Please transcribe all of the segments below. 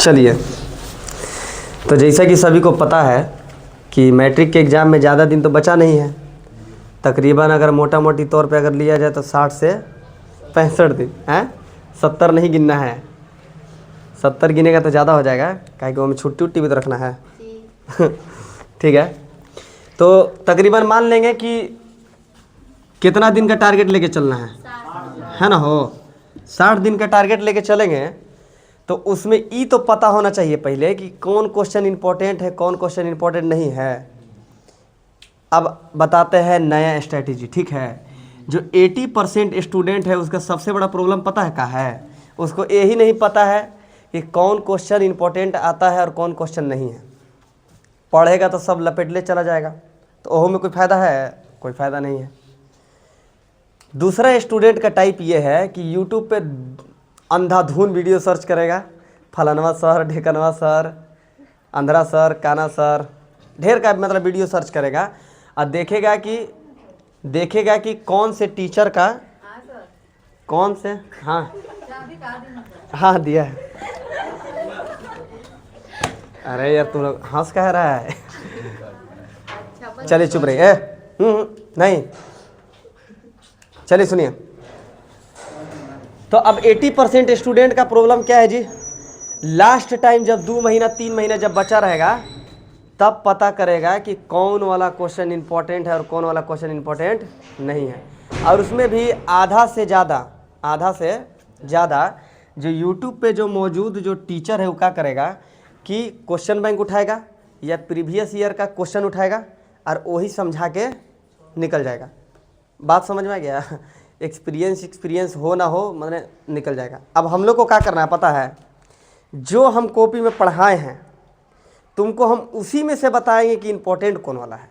चलिए, तो जैसा कि सभी को पता है कि मैट्रिक के एग्ज़ाम में ज़्यादा दिन तो बचा नहीं है। तकरीबन अगर मोटा मोटी तौर पे अगर लिया जाए तो 60 से 65 दिन हैं। 70 नहीं गिनना है, 70 गिनेगा तो ज़्यादा हो जाएगा, काहे कि वो में छुट्टी उट्टी भी तो रखना है। ठीक है, तो तकरीबन मान लेंगे कि कितना दिन का टारगेट लेके चलना है ना। हो 60 दिन का टारगेट लेके चलेंगे तो उसमें ई तो पता होना चाहिए पहले कि कौन क्वेश्चन इंपॉर्टेंट है, कौन क्वेश्चन इंपॉर्टेंट नहीं है। अब बताते हैं नया स्ट्रैटेजी। ठीक है, जो 80% स्टूडेंट है उसका सबसे बड़ा प्रॉब्लम पता है क्या है? उसको यही नहीं पता है कि कौन क्वेश्चन इंपॉर्टेंट आता है और कौन क्वेश्चन नहीं है। पढ़ेगा तो सब लपेट ले चला जाएगा, तो ओहो में कोई फ़ायदा है? कोई फ़ायदा नहीं है। दूसरा स्टूडेंट का टाइप ये है कि यूट्यूब पे अंधाधुन वीडियो सर्च करेगा, फलानवा सर, ढेकनवा सर, अंधरा सर, काना सर, ढेर का मतलब वीडियो सर्च करेगा और देखेगा कि कौन से टीचर का कौन से हाँ दिया है। अरे यार तुम लोग हंस कह रहा है। चलिए चुप रहिए। नहीं, चलिए सुनिए। तो अब 80% स्टूडेंट का प्रॉब्लम क्या है जी? लास्ट टाइम जब 2 महीना 3 महीना जब बचा रहेगा तब पता करेगा कि कौन वाला क्वेश्चन इंपॉर्टेंट है और कौन वाला क्वेश्चन इंपॉर्टेंट नहीं है। और उसमें भी आधा से ज़्यादा जो यूट्यूब पे जो मौजूद जो टीचर है वो क्या करेगा कि क्वेश्चन बैंक उठाएगा या प्रीवियस ईयर का क्वेश्चन उठाएगा और वही समझा के निकल जाएगा। बात समझ में आ गया? एक्सपीरियंस हो ना हो मैंने निकल जाएगा। अब हम लोग को क्या करना है पता है? जो हम कॉपी में पढ़ाए हैं तुमको हम उसी में से बताएंगे कि इंपॉर्टेंट कौन वाला है।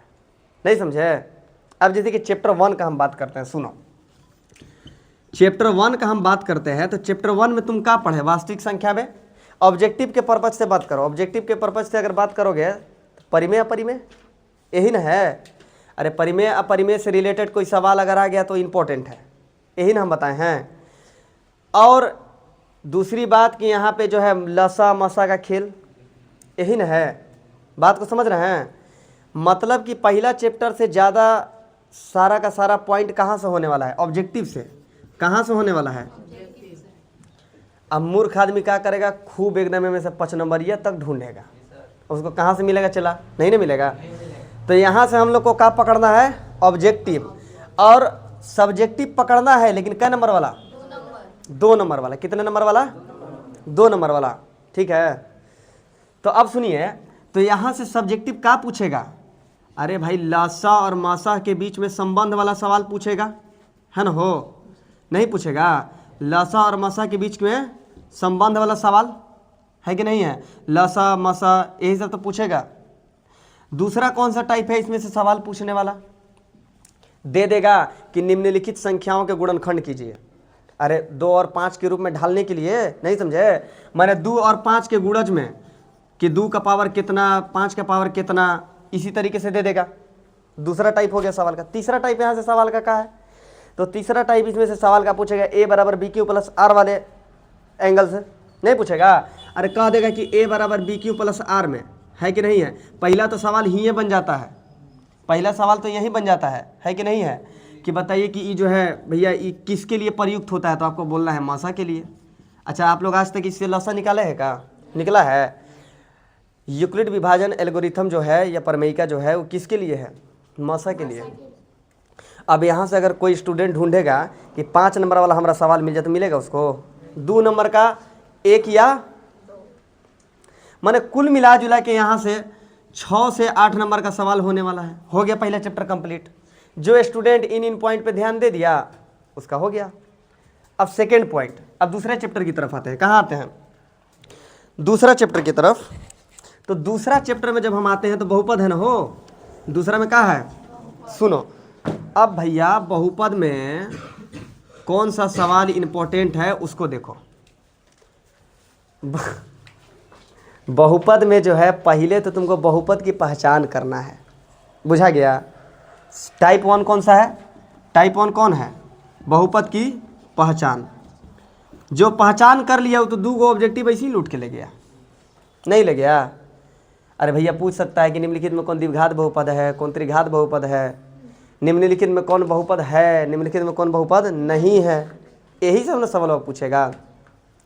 नहीं समझे? अब जैसे कि चैप्टर 1 का हम बात करते हैं, सुनो। चैप्टर 1 का हम बात करते हैं तो चैप्टर 1 में तुम क्या पढ़े? वास्तविक संख्या में ऑब्जेक्टिव के पर्पज से बात करो। ऑब्जेक्टिव के पर्पज से अगर बात करोगे तो परिमेय अपरिमेय यही ना है। अरे परिमेय अपरिमेय से रिलेटेड कोई सवाल अगर आ गया तो इम्पोर्टेंट है, यही ना हम बताए हैं। और दूसरी बात कि यहाँ पे जो है लसा मसा का खेल, यही ना है। बात को समझ रहे हैं? मतलब कि पहला चैप्टर से ज़्यादा सारा का सारा पॉइंट कहाँ से होने वाला है? ऑब्जेक्टिव से। कहाँ से होने वाला है? अब मूर्ख आदमी क्या करेगा? खूब एकदम में से 5 नंबरिया तक ढूंढेगा, उसको कहाँ से मिलेगा? चला नहीं ना मिलेगा। तो यहाँ से हम लोग को क्या पकड़ना है? ऑब्जेक्टिव। और सब्जेक्टिव पकड़ना है, लेकिन क्या नंबर वाला? 2 नंबर वाला। कितने नंबर वाला? 2 नंबर वाला। ठीक है, तो अब सुनिए। तो यहाँ से सब्जेक्टिव क्या पूछेगा? अरे भाई लासा और मासा के बीच में संबंध वाला सवाल पूछेगा, है ना? हो नहीं पूछेगा? लासा और मासा के बीच में संबंध वाला सवाल है कि नहीं है? लासा मासा यही सब तो पूछेगा। दूसरा कौन सा टाइप है इसमें से सवाल पूछने वाला? दे देगा कि निम्नलिखित संख्याओं के गुणनखंड कीजिए। अरे 2 और 5 के रूप में ढालने के लिए, नहीं समझे? मैंने 2 और 5 के गुणज में कि 2 का पावर कितना, 5 का पावर कितना, इसी तरीके से दे देगा। दूसरा टाइप हो गया सवाल का। तीसरा टाइप यहाँ से सवाल का क्या है? तो तीसरा टाइप इसमें से सवाल का पूछेगा a बराबर बी क्यू प्लस आर वाले एंगल से। नहीं पूछेगा? अरे कह देगा कि a बराबर बी क्यू प्लस आर में है कि नहीं है? पहला तो सवाल ही बन जाता है, पहला सवाल तो यही बन जाता है कि नहीं है? कि बताइए कि ये जो है भैया ये किसके लिए प्रयुक्त होता है? तो आपको बोलना है मासा के लिए। अच्छा, आप लोग आज तक इससे लसा निकाले है क्या? निकला है? यूक्लिड विभाजन एल्गोरिथम जो है या प्रमेयिका जो है वो किसके लिए है? मासा के लिए। अब यहाँ से अगर कोई स्टूडेंट ढूंढेगा कि 5 नंबर वाला हमारा सवाल मिल जाए तो मिलेगा उसको? 2 नंबर का 1 या माने कुल मिला जुला के यहाँ से 6 से 8 नंबर का सवाल होने वाला है। हो गया पहला चैप्टर कंप्लीट। जो स्टूडेंट इन पॉइंट पे ध्यान दे दिया उसका हो गया। अब सेकेंड पॉइंट, अब दूसरे चैप्टर की तरफ आते हैं। कहाँ आते हैं? दूसरा चैप्टर की तरफ। तो दूसरा चैप्टर में जब हम आते हैं तो बहुपद है ना। हो दूसरा में क्या है? सुनो। अब भैया बहुपद में कौन सा सवाल इंपॉर्टेंट है उसको देखो। बहुपद में जो है पहले तो तुमको बहुपद की पहचान करना है। बुझा गया? टाइप 1 कौन सा है? टाइप 1 कौन है? बहुपद की पहचान। जो पहचान कर लिया वो तो 2 ऑब्जेक्टिव ऐसे ही लूट के ले गया। नहीं ले गया? अरे भैया पूछ सकता है कि निम्नलिखित में कौन द्विघात बहुपद है, कौन त्रिघात बहुपद है, निम्नलिखित में कौन बहुपद है, निम्नलिखित में कौन बहुपद नहीं है, यही सब ना सवाल पूछेगा।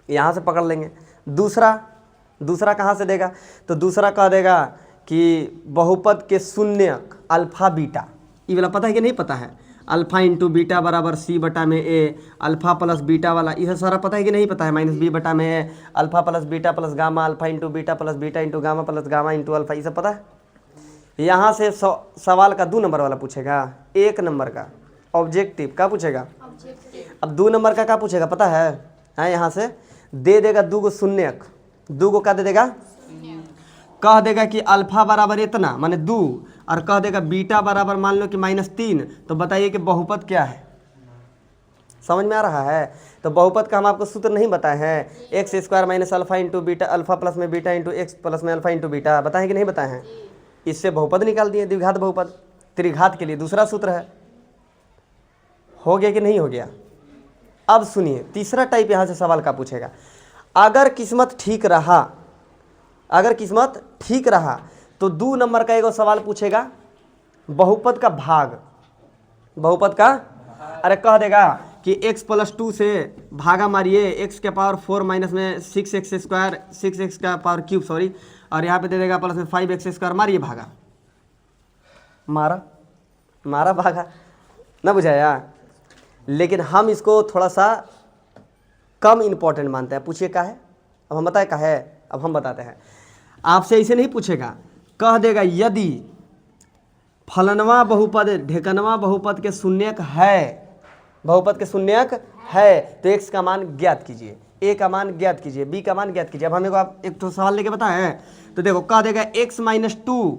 यहाँ से पकड़ लेंगे। दूसरा कहाँ से देगा? तो दूसरा कह देगा कि बहुपद के शून्यक अल्फा बीटा, ये वाला पता है कि नहीं पता है? अल्फा इंटू बीटा बराबर सी बटा में ए, अल्फा प्लस बीटा वाला, यह सारा पता है कि नहीं पता है? माइनस बी बटा में a, alpha plus beta plus gamma, alpha into beta plus beta into gamma plus gamma into alpha, ये सब पता है? यहाँ से सवाल का 2 नंबर वाला पूछेगा, 1 नंबर का ऑब्जेक्टिव का पूछेगा। अब 2 नंबर का क्या पूछेगा पता है? हाँ, यहाँ से दे देगा 2 गो शून्यक, 2 गो क्या दे देगा? कह देगा कि अल्फा बराबर इतना माने 2, और कह देगा बीटा बराबर मान लो कि -3। तो बताइए कि बहुपद क्या है? समझ में आ रहा है? तो बहुपद का हम आपको सूत्र नहीं बताए हैं, x square minus alpha into beta, alpha plus में बीटा इंटू एक्स प्लस में अल्फा इंटू बीटा, बताएं कि नहीं बताए हैं? इससे बहुपद निकाल दिए, द्विघात बहुपद। त्रिघात के लिए दूसरा सूत्र है। हो गया कि नहीं हो गया? अब सुनिए, तीसरा टाइप यहाँ से सवाल का पूछेगा। अगर किस्मत ठीक रहा तो 2 नंबर का एगो सवाल पूछेगा, बहुपद का भाग। बहुपद का अरे कह देगा कि x + 2 से भागा मारिए, x के पावर 4 माइनस में 6x स्क्वायर, 6x का पावर क्यूब सॉरी, और यहाँ पे दे देगा प्लस में 5x स्क्वायर, मारिए भागा, मारा भागा, ना बुझाया? लेकिन हम इसको थोड़ा सा कम इम्पोर्टेंट मानते हैं। पूछिए क्या है? अब हम बताए क्या है, अब हम बताते हैं। आपसे ऐसे नहीं पूछेगा, कह देगा यदि फलनवा बहुपद ढेकनवा बहुपद के शून्यक है, बहुपद के शून्यक है, तो x का मान ज्ञात कीजिए, a का मान ज्ञात कीजिए, b का मान ज्ञात कीजिए। अब हमें को आप एक तो सवाल लेके बताए हैं, तो देखो कह देगा x - 2,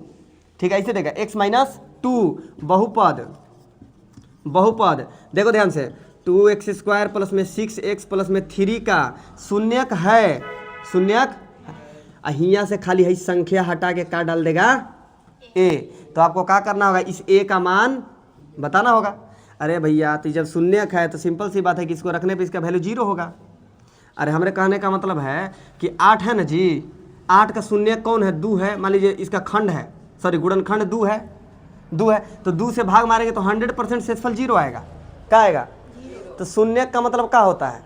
ठीक है, ऐसे देगा x - 2 बहुपद देखो ध्यान से, 2x स्क्वायर प्लस में 6x प्लस में 3 का शून्यक है, शून्यक यहाँ से खाली है संख्या हटा के क्या डाल देगा? a। तो आपको क्या करना होगा? इस a का मान बताना होगा। अरे भैया तो जब शून्यक है तो सिंपल सी बात है कि इसको रखने पे इसका वैल्यू 0 होगा। अरे हमारे कहने का मतलब है कि 8 है ना जी, 8 का शून्यक कौन है? 2 है। मान लीजिए इसका खंड है, सॉरी गुणनखंड 2 है, तो 2 से भाग मारेंगे तो 100% शेषफल 0 आएगा। क्या आएगा? तो शून्यक का मतलब क्या होता है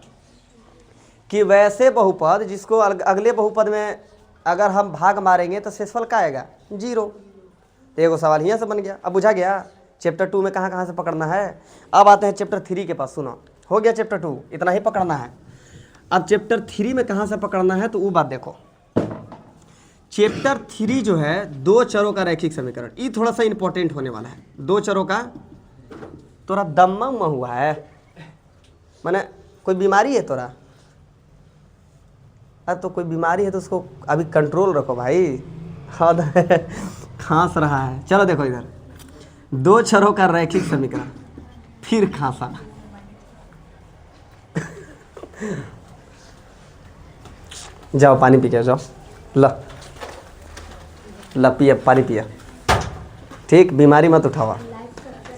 कि वैसे बहुपद जिसको अगले बहुपद में अगर हम भाग मारेंगे तो शेषफल क्या आएगा? 0। तो एगो सवाल यहाँ से बन गया। अब बुझा गया चैप्टर 2 में कहाँ से पकड़ना है। अब आते हैं चैप्टर 3 के पास। सुनो, हो गया चैप्टर 2, इतना ही पकड़ना है। अब चैप्टर 3 में कहाँ से पकड़ना है तो वो बात देखो। चैप्टर 3 जो है 2 चरों का रैखिक समीकरण, ये थोड़ा सा इंपॉर्टेंट होने वाला है। 2 चरों का तोरा दम्मा हुआ है, माने कोई बीमारी है तोरा? अरे तो कोई बीमारी है तो उसको अभी कंट्रोल रखो भाई। हाँ खांस रहा है। चलो देखो इधर, 2 चरों का रैखिक समीकरण, फिर खांसा। जाओ पानी पी के जाओ, ला पिया पानी पिया, ठीक? बीमारी मत उठावा,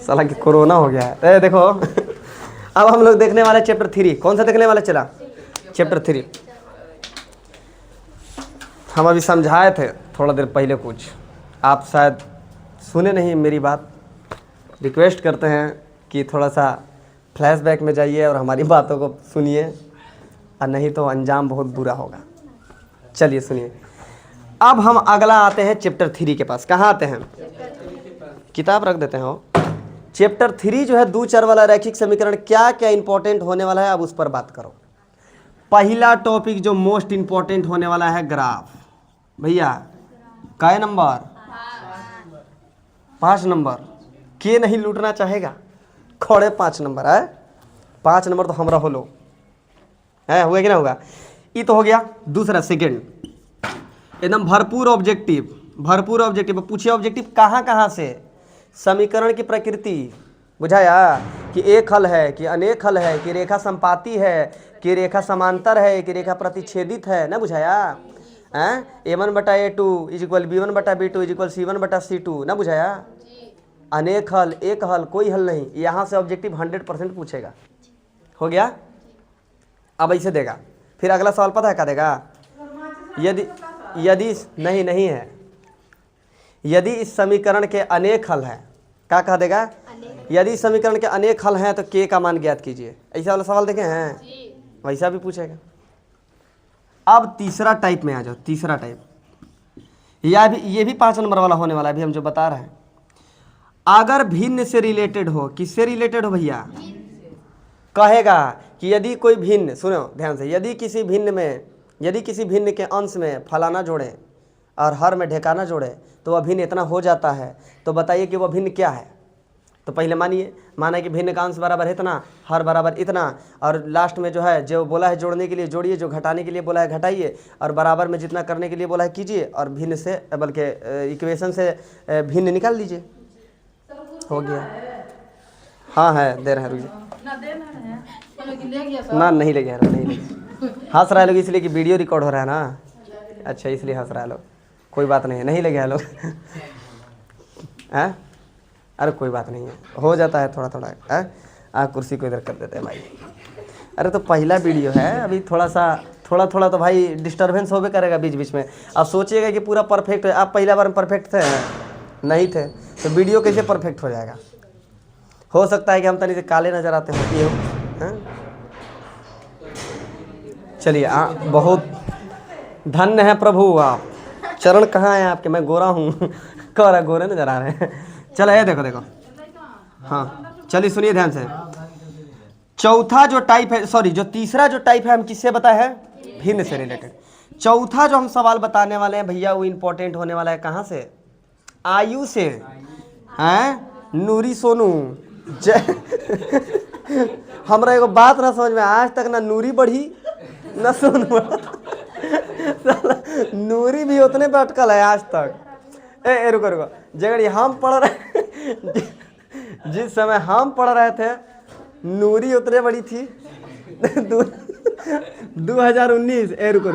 साला कि कोरोना हो गया है। देखो अब हम लोग देखने वाले चैप्टर 3। कौन सा देखने वाले? चला चैप्टर 3। हम अभी समझाए थे थोड़ा देर पहले कुछ, आप शायद सुने नहीं मेरी बात। रिक्वेस्ट करते हैं कि थोड़ा सा फ्लैशबैक में जाइए और हमारी बातों को सुनिए, और नहीं तो अंजाम बहुत बुरा होगा। चलिए सुनिए, अब हम अगला आते हैं चैप्टर 3 के पास। कहाँ आते हैं? किताब रख देते हैं। चैप्टर 3 जो है 2 चर वाला रैखिक समीकरण, क्या क्या इंपॉर्टेंट होने वाला है अब उस पर बात करो। पहला टॉपिक जो मोस्ट इंपॉर्टेंट होने वाला है ग्राफ। भैया काय नंबर? 5 नंबर। के नहीं लूटना चाहेगा? खड़े 5 नंबर है, 5 नंबर तो हमरा होलो है, हुआ कि ना होगा? ये तो हो गया। दूसरा सेकंड एकदम भरपूर ऑब्जेक्टिव, भरपूर ऑब्जेक्टिव। पूछिए ऑब्जेक्टिव कहाँ से? समीकरण की प्रकृति बुझाया कि एक हल है कि अनेक हल है, कि रेखा संपाती है, कि रेखा समांतर है, कि रेखा प्रतिच्छेदित है, ना बुझाया? a1/a2 = b1/b2 = c1/c2, ना बुझाया? अनेक हल, एक हल, कोई हल नहीं। यहाँ से ऑब्जेक्टिव 100% पूछेगा। हो गया? अब ऐसे देगा। फिर अगला सवाल पता है क्या देगा? यदि यदि नहीं नहीं है, यदि इस समीकरण के अनेक हल हैं, क्या कह देगा, यदि समीकरण के अनेक हल हैं तो के का मान ज्ञात कीजिए। ऐसा वाला सवाल देखे हैं, वैसा भी पूछेगा। अब तीसरा टाइप में आ जाओ, तीसरा टाइप ये भी 5 नंबर वाला होने वाला है, अभी हम जो बता रहे हैं। अगर भिन्न से रिलेटेड हो, किससे रिलेटेड हो भैया, कहेगा कि यदि कोई भिन्न, सुनो ध्यान से, यदि किसी भिन्न के अंश में फलाना जोड़े और हर में ढेकाना जोड़े तो वह भिन्न इतना हो जाता है, तो बताइए कि वह भिन्न क्या है। तो पहले माना कि भिन्न का अंश बराबर इतना, हर बराबर इतना, और लास्ट में जो है जो बोला है जोड़ने के लिए जोड़िए, जो घटाने के लिए बोला है घटाइए, और बराबर में जितना करने के लिए बोला है कीजिए, और भिन्न से बल्कि इक्वेशन से भिन्न निकाल लीजिए, हो गया। हाँ है, दे रहे हैं, रुक ना, नहीं ले गया, नहीं ले गया। हंस रहा है लोग इसलिए कि वीडियो रिकॉर्ड हो रहा है ना, अच्छा इसलिए हंस रहा है लोग, कोई बात नहीं है, नहीं ले गया लोग हैं, अरे कोई बात नहीं है, हो जाता है थोड़ा थोड़ा है। कुर्सी को इधर कर देते हैं भाई। अरे तो पहला वीडियो है, अभी थोड़ा थोड़ा तो भाई डिस्टर्बेंस होबे करेगा बीच बीच में। अब सोचिएगा कि पूरा परफेक्ट है, आप पहला बार में परफेक्ट थे नहीं थे, तो वीडियो कैसे परफेक्ट हो जाएगा। हो सकता है कि हम तनी से काले नज़र आते हो, ये हो। चलिए बहुत धन्य है प्रभु, आप चरण कहाँ हैं आपके, मैं गोरा हूँ कह रहा गोरे नजर आ रहे हैं। चलो ये देखो, हाँ चलिए सुनिए ध्यान से। चौथा जो टाइप है, सॉरी जो तीसरा जो टाइप है, हम किससे बताए हैं, भिन्न से रिलेटेड। चौथा जो हम सवाल बताने वाले हैं भैया, वो इंपॉर्टेंट होने वाला है कहाँ से, आयु से, हैं नूरी सोनू हमरा एगो बात ना समझ में, आज तक ना नूरी बढ़ी ना सोनू नूरी भी उतने पे अटकल है आज तक। ए रुको जगह हम पढ़ रहे जिस समय हम पढ़ रहे थे नूरी उतने बड़ी थी 2019। ए रुको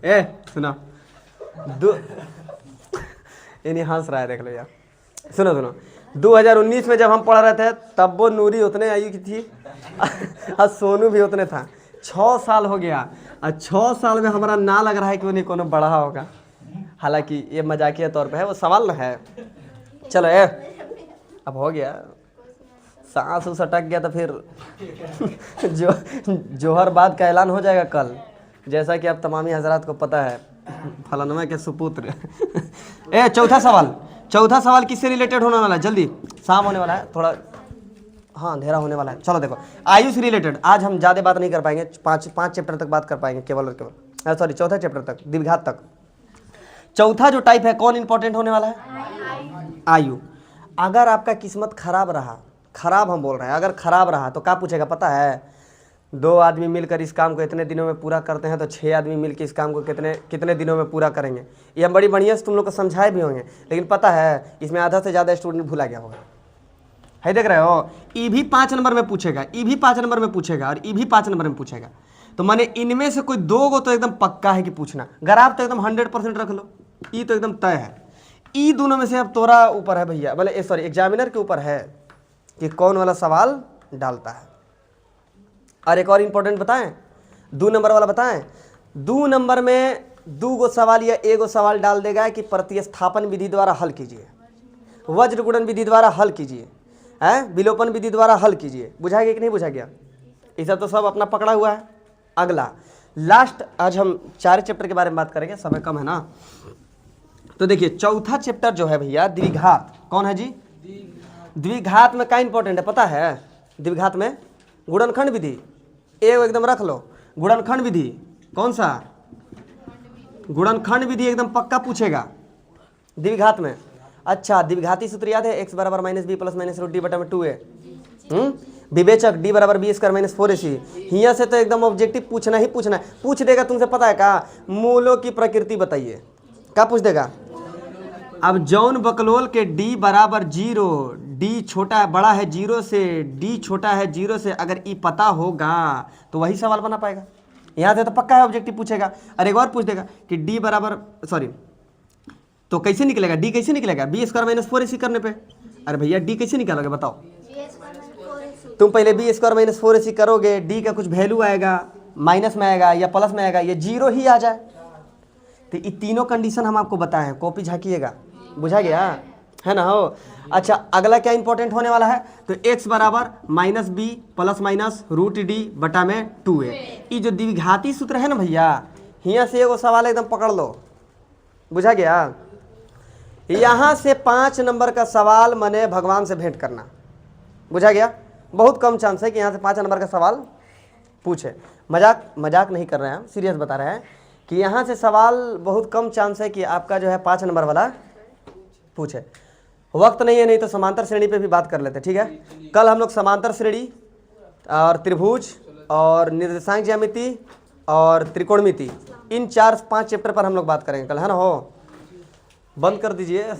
ए सुना, इन्हीं हंस रहा है, देख लो यार, सुनो 2019 में जब हम पढ़ रहे थे तब वो नूरी उतने आयु की थी और सोनू भी उतने था। 6 साल हो गया और 6 साल में हमारा ना लग रहा है कि उन्हें कोनो बढ़ा होगा, हालांकि ये मजाकिया तौर पे है, वो सवाल ना है। चलो अब हो गया, सांस उस अटक गया तो फिर जोहर बाद का ऐलान हो जाएगा कल, जैसा कि अब तमामी हजरात को पता है, फलानमा के सुपुत्र चौथा सवाल किससे रिलेटेड होने वाला है, जल्दी शाम होने वाला है, थोड़ा हाँ अंधेरा होने वाला है। चलो देखो, आयु से रिलेटेड आज हम ज़्यादा बात नहीं कर पाएंगे, पाँच चैप्टर तक बात कर पाएंगे केवल और केवल, सॉरी चौथा चैप्टर तक, द्विघात तक। चौथा जो टाइप है कौन इंपॉर्टेंट होने वाला है, आयु। अगर आपका किस्मत खराब रहा, खराब हम बोल रहे हैं, अगर खराब रहा तो क्या पूछेगा पता है, 2 आदमी मिलकर इस काम को इतने दिनों में पूरा करते हैं तो 6 आदमी मिलकर इस काम को कितने दिनों में पूरा करेंगे। ये हम बड़ी बढ़िया से तुम लोग को समझाए भी होंगे, लेकिन पता है इसमें आधा से ज़्यादा स्टूडेंट भूला गया होगा, है देख रहे हो। ई भी 5 नंबर में पूछेगा, ई भी 5 नंबर में पूछेगा, और ई भी 5 नंबर में पूछेगा। तो माने इनमें से कोई 2 गो तो एकदम पक्का है कि पूछना, ग्राफ तो एकदम 100% रख लो, ई तो एकदम तय है। ई दोनों में से अब तोरा ऊपर है भैया, बोले सॉरी एग्जामिनर के ऊपर है कि कौन वाला सवाल डालता है। और एक और इंपॉर्टेंट बताएं, 2 नंबर वाला बताएं। 2 नंबर में 2 गो सवाल या 1 गो सवाल डाल देगा कि प्रतिस्थापन विधि द्वारा हल कीजिए, वज्र गुणन विधि द्वारा हल कीजिए, हैं विलोपन विधि द्वारा हल कीजिए। बुझा गया कि नहीं बुझा गया, ये सब तो सब अपना पकड़ा हुआ है। अगला लास्ट, आज हम 4 चैप्टर के बारे में बात करेंगे, समय कम है ना। तो देखिए चौथा चैप्टर जो है भैया द्विघात, कौन है जी, द्विघात में क्या इंपॉर्टेंट है पता है, द्विघात में गुणनखंड विधि, एकदम रख लो, गुणनखंड विधि, कौन सा गुणनखंड विधि एकदम पक्का पूछेगा द्विघात में। अच्छा द्विघाती सूत्र याद है, x बराबर -b प्लस -√d बटा में 2a, विवेचक d बराबर b स्क्वायर -4ac। हियाँ से तो एकदम ऑब्जेक्टिव पूछना ही पूछना है, पूछ देगा तुमसे पता है क्या, मूलों की प्रकृति बताइए, क्या पूछ देगा। अब जॉन बकलोल के d बराबर 0, d छोटा बड़ा है 0 से, d छोटा है 0 से, अगर ई पता होगा तो वही सवाल बना पाएगा। यहाँ से तो पक्का है ऑब्जेक्टिव पूछेगा। और एक और पूछ देगा कि d बराबर सॉरी तो कैसे निकलेगा, d कैसे निकलेगा, b स्क्वायर -4ac करने पे। अरे भैया d कैसे निकालोगे बताओ, तुम पहले b स्क्वायर -4ac करोगे, d का कुछ वैल्यू आएगा, माइनस में आएगा या प्लस में आएगा, ये 0 ही आ जाए, तो ये तीनों कंडीशन हम आपको बताए हैं, कॉपी झाँकिएगा, बुझा गया है ना हो। अच्छा अगला क्या इंपॉर्टेंट होने वाला है, तो x बराबर minus b plus minus root d बटा में 2a। ये जो द्विघाती सूत्र है ना भैया, यहाँ से एगो सवाल एकदम पकड़ लो, बुझा गया। यहाँ से 5 नंबर का सवाल मने भगवान से भेंट करना, बुझा गया। बहुत कम चांस है कि यहाँ से 5 नंबर का सवाल पूछे। मजाक नहीं कर रहे हैं हम, सीरियस बता रहे हैं कि यहाँ से सवाल बहुत कम चांस है कि आपका जो है 5 नंबर वाला पूछे। वक्त नहीं है, नहीं तो समांतर श्रेणी पे भी बात कर लेते, ठीक है। कल हम लोग समांतर श्रेणी और त्रिभुज और निर्देशांक ज्यामिति और त्रिकोणमिति, इन 4-5 चैप्टर पर हम लोग बात करेंगे कल, है ना हो। बंद कर दीजिए।